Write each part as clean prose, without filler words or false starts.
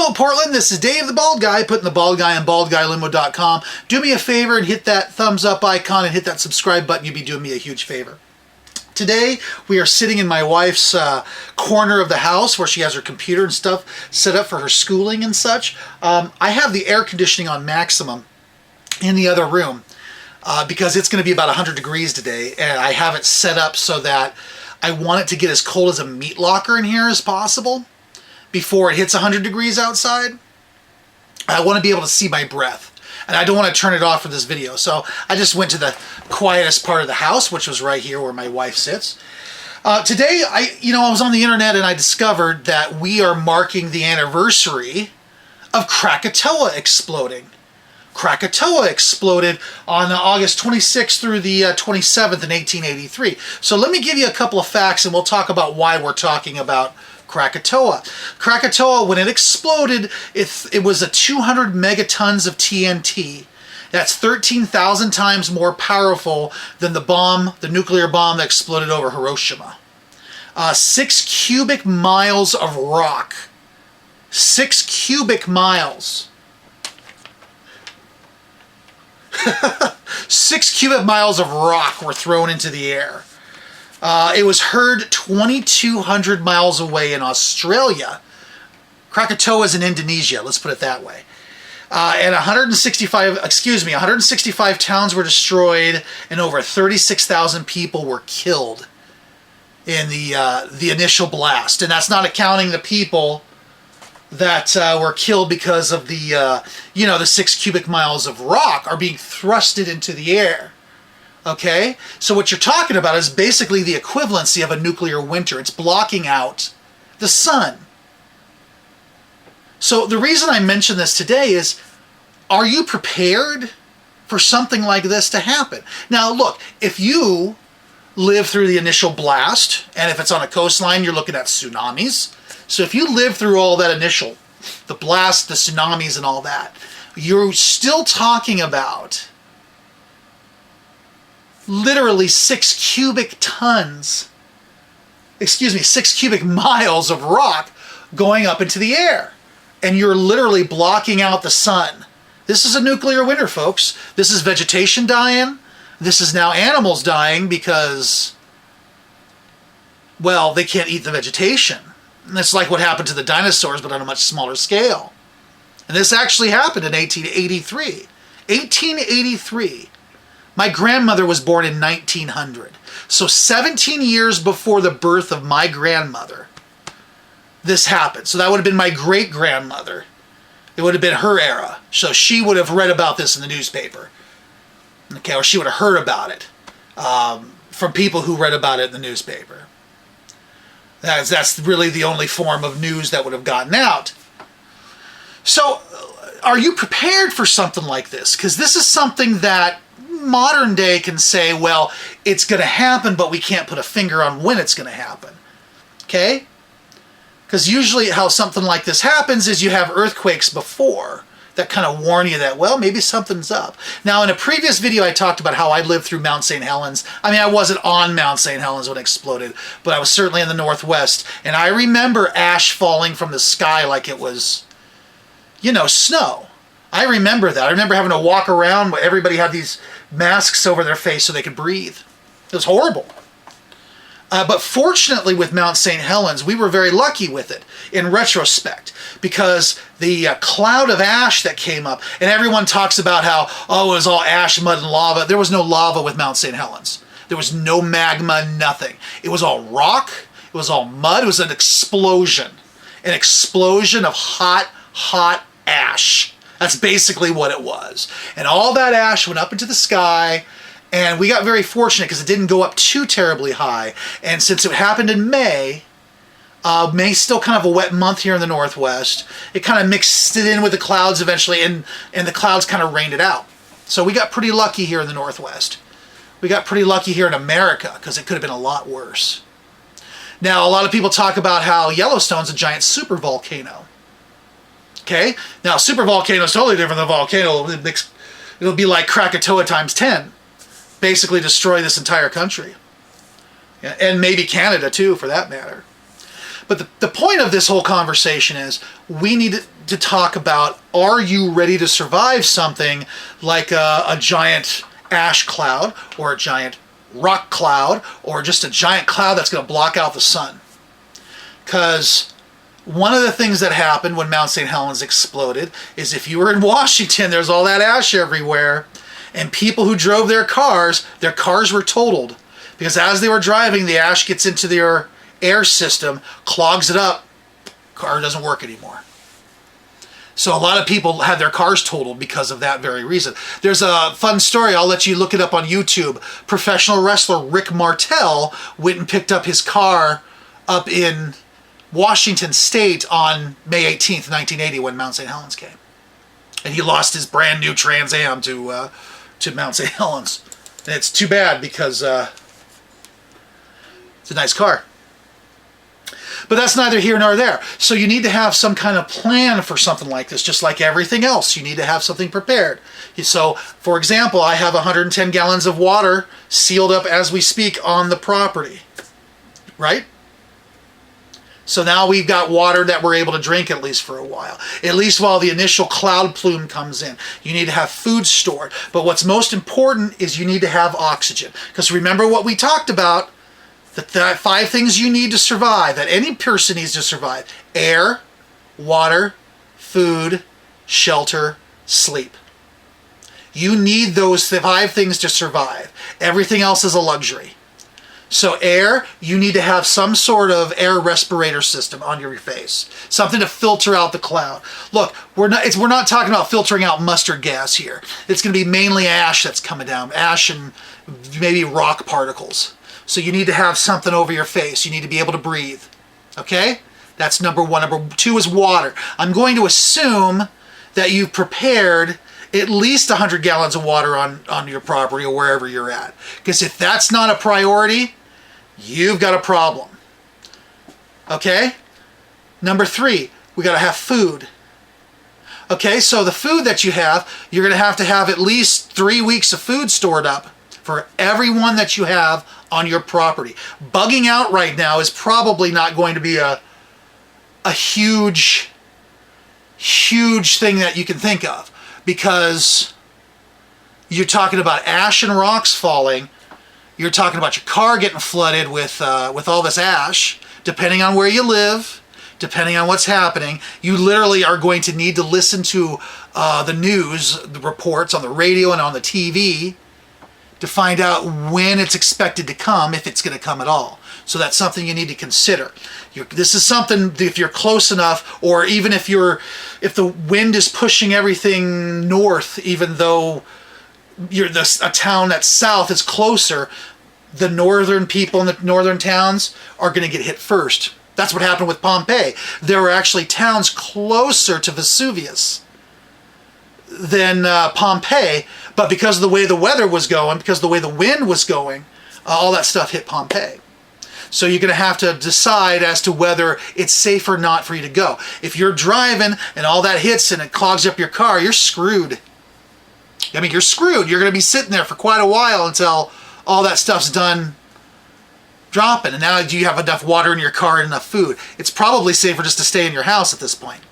Hello, Portland. This is Dave the Bald Guy, putting the Bald Guy on baldguylimo.com. Do me a favor and hit that thumbs up icon and hit that subscribe button. You'd be doing me a huge favor. Today, we are sitting in my wife's corner of the house where she has her computer and stuff set up for her schooling and such. I have the air conditioning on maximum in the other room because it's going to be about 100 degrees today, and I have it set up so that I want it to get as cold as a meat locker in here as possible before it hits 100 degrees outside. I want to be able to see my breath, and I don't want to turn it off for this video. So I just went to the quietest part of the house, which was right here where my wife sits. Today, I was on the internet and I discovered that we are marking the anniversary of Krakatoa exploding. Krakatoa exploded on August 26th through the 27th in 1883. So let me give you a couple of facts and we'll talk about why we're talking about Krakatoa. Krakatoa, when it exploded, it was 200 megatons of TNT. That's 13,000 times more powerful than the nuclear bomb that exploded over Hiroshima. 6 cubic miles of rock. 6 cubic miles. 6 cubic miles of rock were thrown into the air. It was heard 2,200 miles away in Australia. Krakatoa is in Indonesia, let's put it that way. And 165 towns were destroyed and over 36,000 people were killed in the initial blast. And that's not accounting the people that were killed because of the 6 cubic miles of rock are being thrusted into the air. Okay? So what you're talking about is basically the equivalency of a nuclear winter. It's blocking out the sun. So the reason I mention this today is, are you prepared for something like this to happen? Now look, if you live through the initial blast, and if it's on a coastline, you're looking at tsunamis. So if you live through all that the blast, the tsunamis and all that, you're still talking about literally 6 cubic miles of rock going up into the air. And you're literally blocking out the sun. This is a nuclear winter, folks. This is vegetation dying. This is now animals dying because, well, they can't eat the vegetation. And it's like what happened to the dinosaurs, but on a much smaller scale. And this actually happened in 1883. 1883. My grandmother was born in 1900. So 17 years before the birth of my grandmother, this happened. So that would have been my great-grandmother. It would have been her era. So she would have read about this in the newspaper. Okay, or she would have heard about it from people who read about it in the newspaper. That's really the only form of news that would have gotten out. So are you prepared for something like this? Because this is something that modern day can say, well, it's going to happen, but we can't put a finger on when it's going to happen. Okay? Because usually how something like this happens is you have earthquakes before that kind of warn you that, well, maybe something's up. Now, in a previous video, I talked about how I lived through Mount St. Helens. I mean, I wasn't on Mount St. Helens when it exploded, but I was certainly in the Northwest. And I remember ash falling from the sky like it was, snow. I remember that. I remember having to walk around where everybody had these masks over their face so they could breathe. It was horrible. But fortunately with Mount St. Helens, we were very lucky with it in retrospect because the cloud of ash that came up, and everyone talks about how, oh, it was all ash, mud, and lava. There was no lava with Mount St. Helens. There was no magma, nothing. It was all rock. It was all mud. It was an explosion of hot ash. That's basically what it was. And all that ash went up into the sky. And we got very fortunate because it didn't go up too terribly high. And since it happened in May, May's still kind of a wet month here in the Northwest, it kind of mixed it in with the clouds eventually, and the clouds kind of rained it out. So we got pretty lucky here in the Northwest. We got pretty lucky here in America because it could have been a lot worse. Now, a lot of people talk about how Yellowstone's a giant supervolcano. Okay? Now, supervolcano is totally different than a volcano. It'll be like Krakatoa times 10. Basically destroy this entire country. Yeah, and maybe Canada too, for that matter. But the point of this whole conversation is we need to talk about, are you ready to survive something like a giant ash cloud or a giant rock cloud or just a giant cloud that's going to block out the sun? Because one of the things that happened when Mount St. Helens exploded is if you were in Washington, there's all that ash everywhere, and people who drove their cars were totaled. Because as they were driving, the ash gets into their air system, clogs it up, car doesn't work anymore. So a lot of people had their cars totaled because of that very reason. There's a fun story, I'll let you look it up on YouTube. Professional wrestler Rick Martel went and picked up his car up in Washington State on May 18th, 1980 when Mount St. Helens came. And he lost his brand new Trans Am to Mount St. Helens. And it's too bad because it's a nice car. But that's neither here nor there. So you need to have some kind of plan for something like this, just like everything else. You need to have something prepared. So, for example, I have 110 gallons of water sealed up as we speak on the property. Right? So now we've got water that we're able to drink at least for a while. At least while the initial cloud plume comes in. You need to have food stored. But what's most important is you need to have oxygen. Because remember what we talked about, the 5 things you need to survive, that any person needs to survive. Air, water, food, shelter, sleep. You need those 5 things to survive. Everything else is a luxury. So air, you need to have some sort of air respirator system on your face. Something to filter out the cloud. Look, we're not talking about filtering out mustard gas here. It's going to be mainly ash that's coming down. Ash and maybe rock particles. So you need to have something over your face. You need to be able to breathe. Okay? That's number 1. Number 2 is water. I'm going to assume that you've prepared at least 100 gallons of water on your property or wherever you're at. Because if that's not a priority, you've got a problem. Okay? Number 3, we got to have food. Okay, so the food that you have, you're going to have at least 3 weeks of food stored up for everyone that you have on your property. Bugging out right now is probably not going to be a huge thing that you can think of, because you're talking about ash and rocks falling. You're talking about your car getting flooded with all this ash. Depending on where you live, depending on what's happening, you literally are going to need to listen to the news, the reports on the radio and on the TV to find out when it's expected to come, if it's going to come at all. So that's something you need to consider. This is something, if you're close enough, or even if the wind is pushing everything north, even though a town that's south is closer, the northern people in the northern towns are going to get hit first. That's what happened with Pompeii. There were actually towns closer to Vesuvius than Pompeii, but because of the way the weather was going, because of the way the wind was going, all that stuff hit Pompeii. So you're going to have to decide as to whether it's safe or not for you to go. If you're driving and all that hits and it clogs up your car, you're screwed. I mean, you're screwed. You're going to be sitting there for quite a while until all that stuff's done dropping. And now do you have enough water in your car and enough food? It's probably safer just to stay in your house at this point.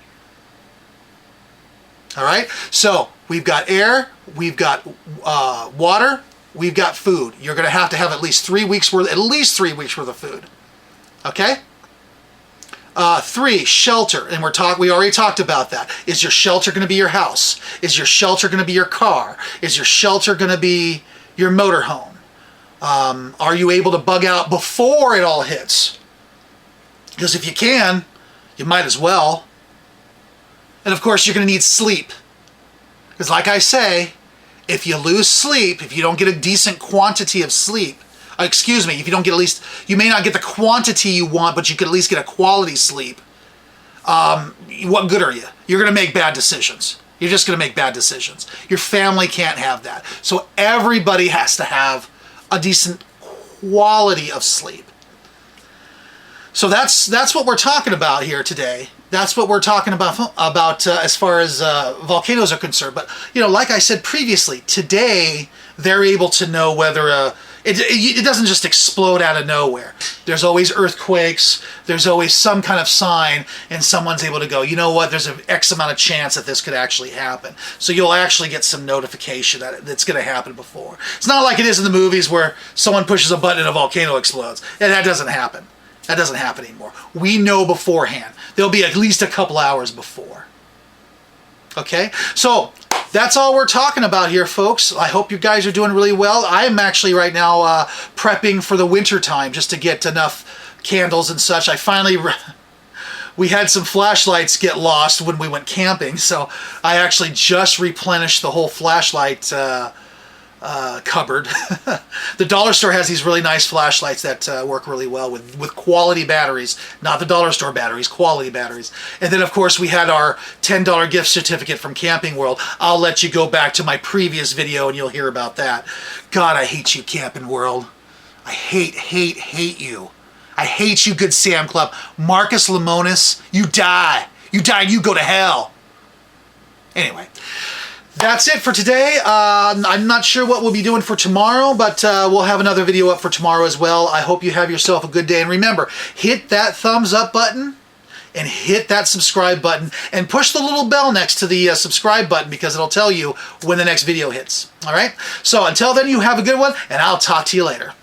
All right? So we've got air, we've got water, we've got food. You're going to have at least 3 weeks worth of food. Okay? 3, shelter, and we already talked about that. Is your shelter going to be your house? Is your shelter going to be your car? Is your shelter going to be your motorhome? Are you able to bug out before it all hits? Because if you can, you might as well. And of course, you're going to need sleep. Because like I say, if you lose sleep, if you don't get a decent quantity of sleep, if you don't get you may not get the quantity you want, but you could at least get a quality sleep. What good are you? You're going to make bad decisions. You're just going to make bad decisions. Your family can't have that. So everybody has to have a decent quality of sleep. So that's what we're talking about here today. That's what we're talking about as far as volcanoes are concerned. But like I said previously, today they're able to know whether It doesn't just explode out of nowhere. There's always earthquakes. There's always some kind of sign, and someone's able to go, you know what, there's an X amount of chance that this could actually happen. So you'll actually get some notification that it's going to happen before. It's not like it is in the movies where someone pushes a button and a volcano explodes. And that doesn't happen. That doesn't happen anymore. We know beforehand. There'll be at least a couple hours before. Okay? So that's all we're talking about here, folks. I hope you guys are doing really well. I'm actually right now prepping for the winter time just to get enough candles and such. We had some flashlights get lost when we went camping, so I actually just replenished the whole flashlight cupboard. The dollar store has these really nice flashlights that work really well with quality batteries, not the dollar store batteries, quality batteries. And then of course we had our $10 gift certificate from Camping World. I'll let you go back to my previous video and you'll hear about that. God, I hate you, Camping World. I hate you. I hate you, Good Sam Club. Marcus Lemonis, you die. You die and you go to hell. Anyway. That's it for today. I'm not sure what we'll be doing for tomorrow, but we'll have another video up for tomorrow as well. I hope you have yourself a good day. And remember, hit that thumbs up button and hit that subscribe button and push the little bell next to the subscribe button because it'll tell you when the next video hits. All right? So until then, you have a good one, and I'll talk to you later.